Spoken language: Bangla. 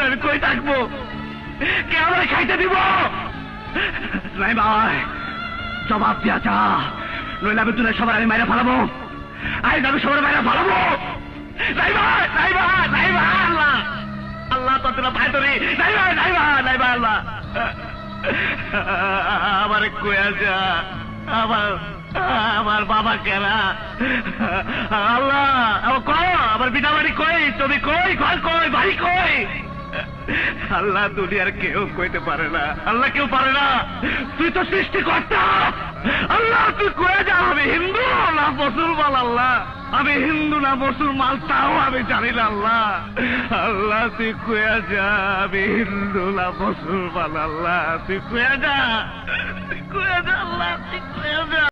আমি কই থাকবো? কে আমার খাইতে দিব? নাই ভাই, জবাব দিয়া চা, নইলে আমি তুলে সবার আমি মাইরা ফালাবো। আজ আমি সবার মাইরা ফালাবো। নাই ভাই, নাই ভাই, নাই ভাই, আল্লাহ আল্লাহ তোর পায় ধরি। নাই ভাই, নাই ভাই, নাই ভাই, আল্লাহ আমার কয়া যা, আমার বাবা কেনা আল্লাহ আমার পিতা বাড়ি কই, তুমি কই, ঘর কই, বাড়ি কই? আল্লাহ দুনিয়ার কেউ কইতে পারে না, আল্লাহ কেউ পারে না। তুই তো সৃষ্টিকর্তা আল্লাহ, তুই কয়ে যা আমি হিন্দু না মুসলমান। আল্লাহ আমি হিন্দু না মুসলমান তাও আমি জানি না। আল্লাহ আল্লাহ তুই কয়ে যা আমি হিন্দু না মুসলমান। আল্লাহ তুই কয়ে যা, তুই কয়ে যা, আল্লাহ তুই কয়ে যা।